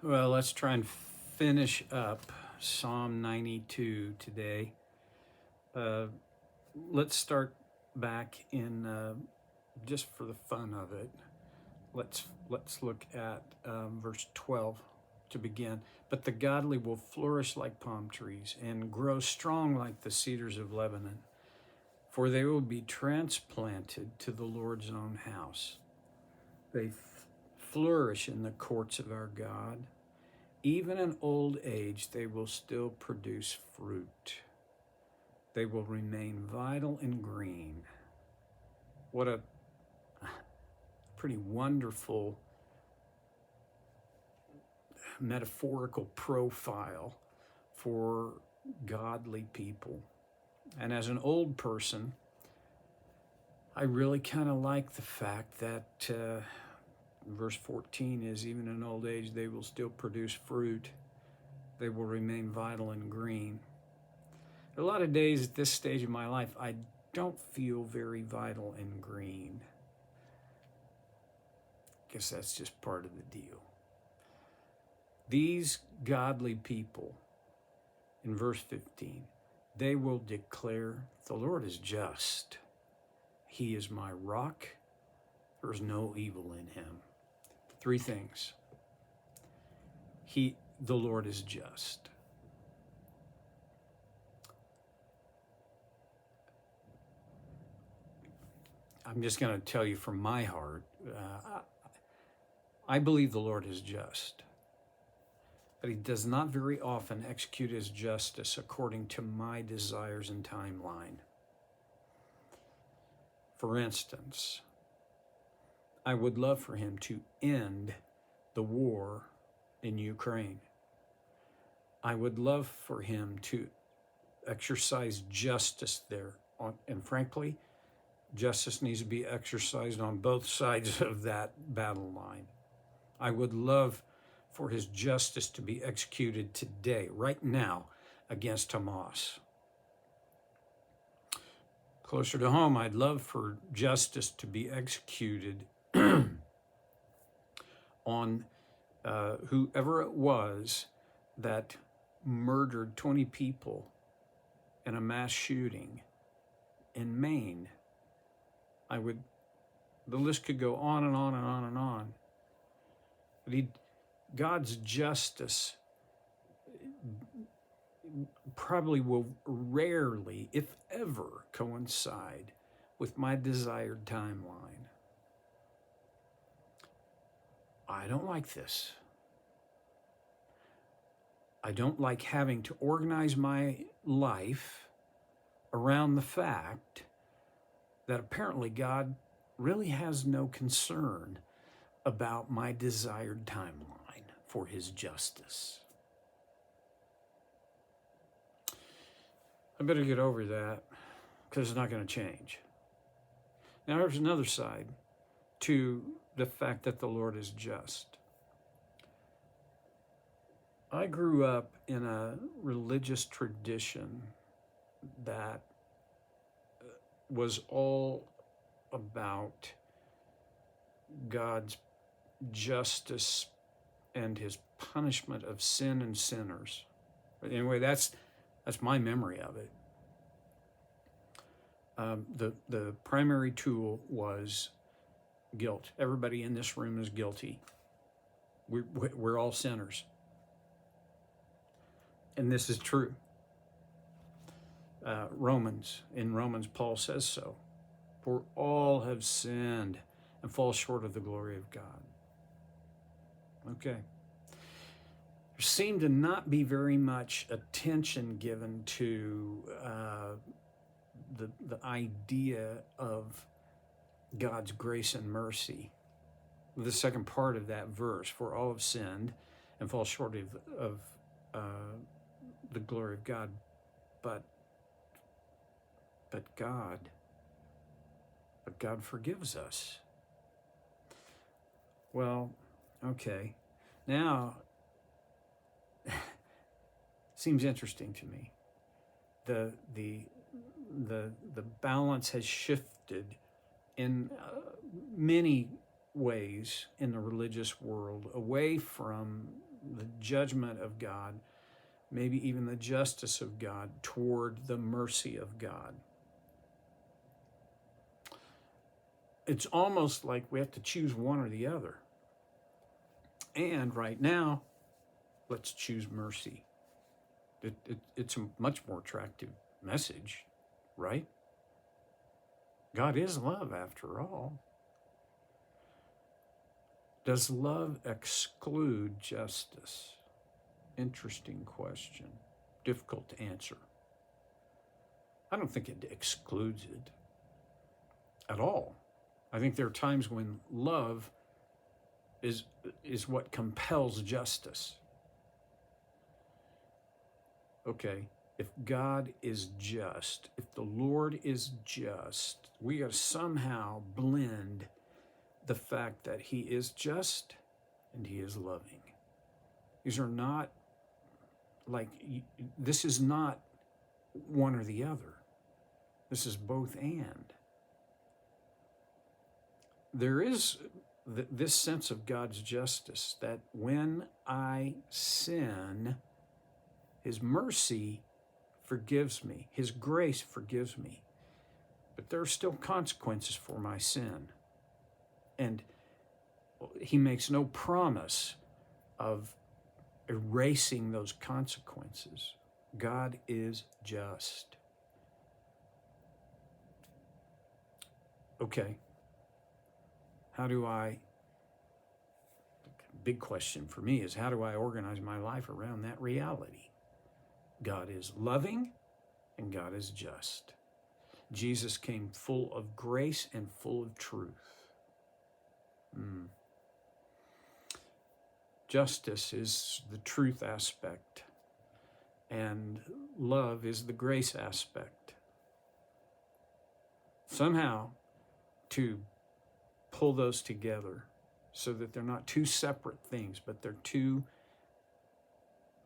Well, let's try and finish up Psalm 92 today. Let's start back in just for the fun of it. Let's look at verse 12 to begin. But the godly will flourish like palm trees and grow strong like the cedars of Lebanon, for they will be transplanted to the Lord's own house. They flourish in the courts of our God. Even in old age, they will still produce fruit. They will remain vital and green. What a pretty wonderful metaphorical profile for godly people. And as an old person, I really kind of like the fact that verse 14 is, even in old age, they will still produce fruit. They will remain vital and green. A lot of days at this stage of my life, I don't feel very vital and green. Guess that's just part of the deal. These godly people, in verse 15, they will declare, the Lord is just. He is my rock. There is no evil in him. Three things. The Lord is just. I'm just going to tell you from my heart, I believe the Lord is just, but he does not very often execute his justice according to my desires and timeline. For instance, I would love for him to end the war in Ukraine. I would love for him to exercise justice there. And frankly, justice needs to be exercised on both sides of that battle line. I would love for his justice to be executed today, right now, against Hamas. Closer to home, I'd love for justice to be executed on whoever it was that murdered 20 people in a mass shooting in Maine. The list could go on and on and on and on. But God's justice probably will rarely, if ever, coincide with my desired timeline. I don't like this. I don't like having to organize my life around the fact that apparently God really has no concern about my desired timeline for his justice. I better get over that because it's not going to change. Now, there's another side to the fact that the Lord is just. I grew up in a religious tradition that was all about God's justice and his punishment of sin and sinners. But anyway, that's my memory of it. The primary tool was guilt. Everybody in this room is guilty. We're all sinners. And this is true. In Romans, Paul says so. For all have sinned and fall short of the glory of God. Okay. There seemed to not be very much attention given to the idea of God's grace and mercy. The second part of that verse, for all have sinned and fall short of the glory of God, but God forgives us. Well, okay. Now, seems interesting to me. The balance has shifted in many ways in the religious world away from the judgment of God, maybe even the justice of God toward the mercy of God. It's almost like we have to choose one or the other. And right now, let's choose mercy. It's a much more attractive message, right? God is love after all. Does love exclude justice? Interesting question. Difficult to answer. I don't think it excludes it at all. I think there are times when love is what compels justice. Okay, if God is just, if the Lord is just, we got to somehow blend the fact that he is just and he is loving. These are not like, this is not one or the other. This is both and. There is this sense of God's justice that when I sin, his mercy forgives me. His grace forgives me. But there are still consequences for my sin. And he makes no promise of erasing those consequences. God is just. Okay. Big question for me is, how do I organize my life around that reality? God is loving and God is just. Jesus came full of grace and full of truth. Justice is the truth aspect, and love is the grace aspect. Somehow, to pull those together so that they're not two separate things, but they're two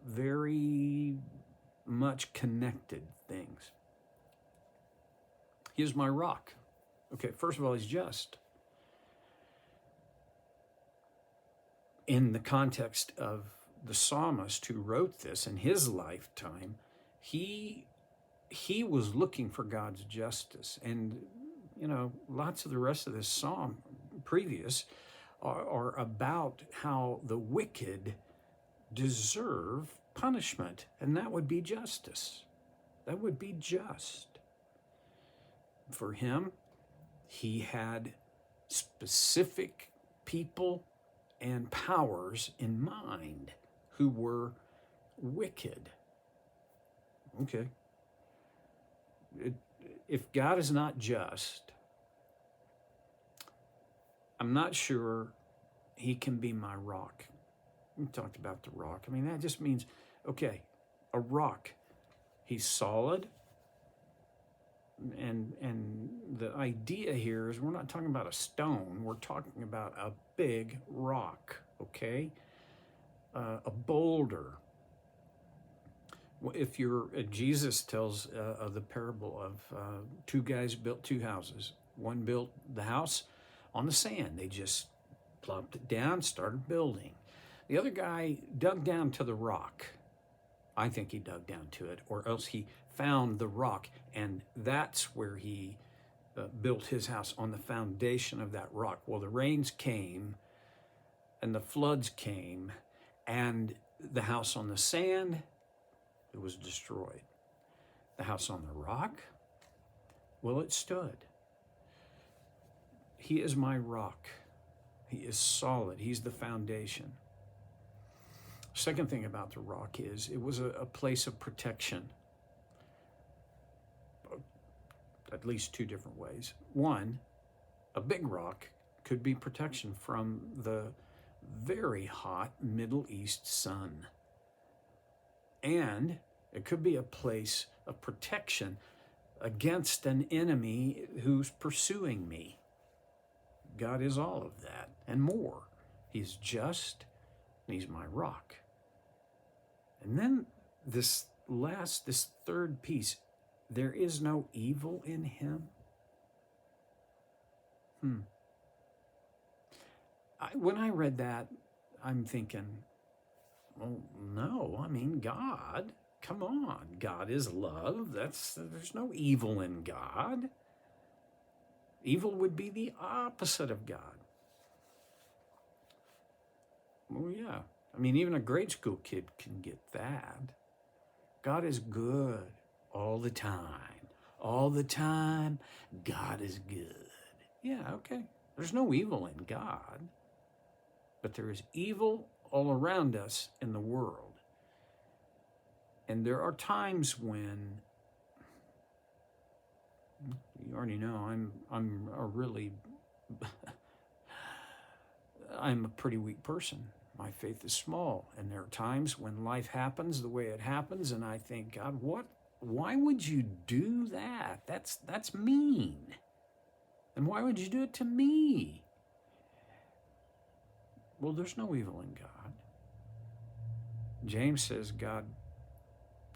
very much connected things. He is my rock. Okay, first of all, he's just. In the context of the psalmist who wrote this in his lifetime, he was looking for God's justice. And, lots of the rest of this psalm previous are about how the wicked deserve punishment, and that would be justice. That would be just. For him, he had specific people and powers in mind who were wicked. Okay. If God is not just, I'm not sure he can be my rock. We talked about the rock. I mean, that just means, okay, a rock. He's solid. And the idea here is we're not talking about a stone. We're talking about a big rock, okay? A boulder. If Jesus tells of the parable of two guys built two houses. One built the house on the sand. They just plopped it down, started building. The other guy dug down to the rock. I think he dug down to it, or else he found the rock, and that's where he built his house, on the foundation of that rock. Well, the rains came, and the floods came, and the house on the sand, it was destroyed. The house on the rock, well, it stood. He is my rock. He is solid. He's the foundation. Second thing about the rock is it was a place of protection. At least two different ways. One, a big rock could be protection from the very hot Middle East sun. And it could be a place of protection against an enemy who's pursuing me. God is all of that and more. He's just, and he's my rock. And then this third piece, there is no evil in him. When I read that, I'm thinking, Well, no, I mean, God. Come on. God is love. There's no evil in God. Evil would be the opposite of God. Well, yeah. I mean, even a grade school kid can get that. God is good all the time. All the time, God is good. Yeah, okay. There's no evil in God, but there is evil all around us in the world. And there are times when, you already know, I'm a pretty weak person. My faith is small, and there are times when life happens the way it happens, and I think, God, why would you do that? That's mean. And why would you do it to me? Well, there's no evil in God. James says God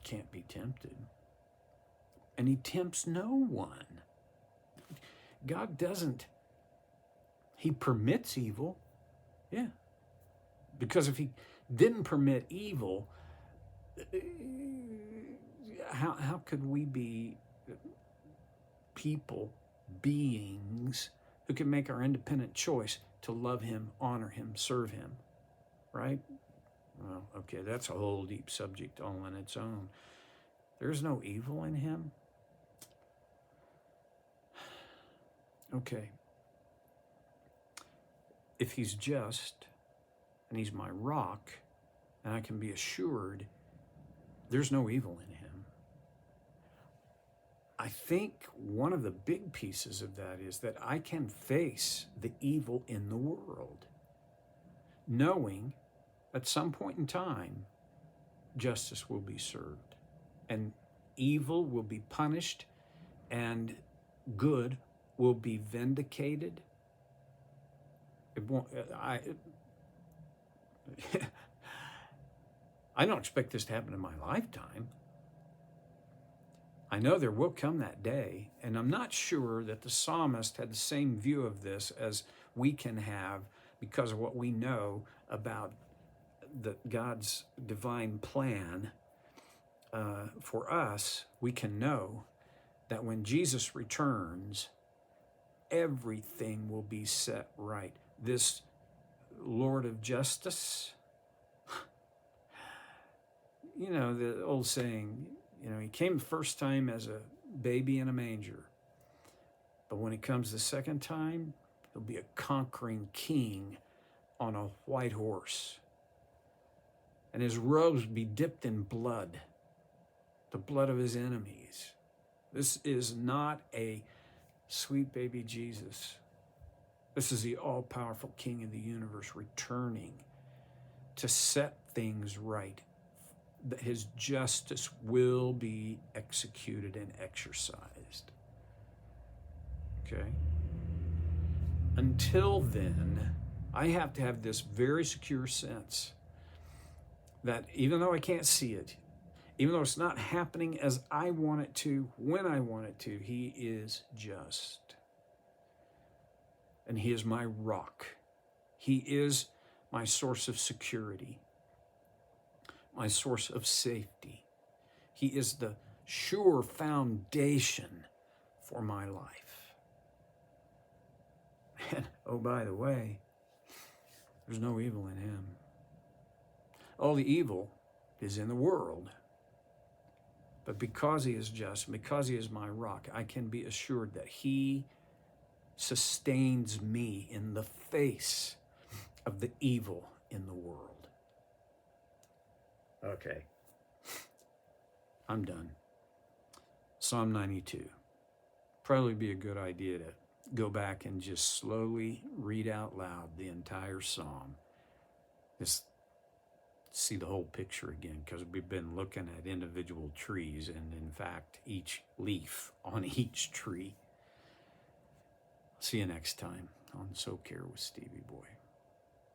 can't be tempted, and he tempts no one. God doesn't. He permits evil, yeah. Because if he didn't permit evil, how could we be people, beings, who can make our independent choice to love him, honor him, serve him, right? Well, okay, that's a whole deep subject all on its own. There's no evil in him. Okay. If he's just, and he's my rock, and I can be assured there's no evil in him. I think one of the big pieces of that is that I can face the evil in the world, knowing at some point in time, justice will be served, and evil will be punished, and good will be vindicated. It won't, I don't expect this to happen in my lifetime. I know there will come that day, and I'm not sure that the psalmist had the same view of this as we can have because of what we know about God's divine plan for us. We can know that when Jesus returns, everything will be set right. This Lord of justice, you know, the old saying, you know, he came the first time as a baby in a manger, but when he comes the second time, he'll be a conquering king on a white horse, and his robes be dipped in blood, the blood of his enemies. This is not a sweet baby Jesus. This is the all-powerful King of the universe returning to set things right. That his justice will be executed and exercised. Okay? Until then, I have to have this very secure sense that even though I can't see it, even though it's not happening as I want it to, when I want it to, he is just. And he is my rock. He is my source of security, my source of safety. He is the sure foundation for my life. And oh, by the way, there's no evil in him. All the evil is in the world. But because he is just, because he is my rock, I can be assured that he sustains me in the face of the evil in the world. Okay, I'm done. Psalm 92. Probably be a good idea to go back and just slowly read out loud the entire psalm. Just see the whole picture again, because we've been looking at individual trees and, in fact, each leaf on each tree. See you next time on So Care with Stevie Boy.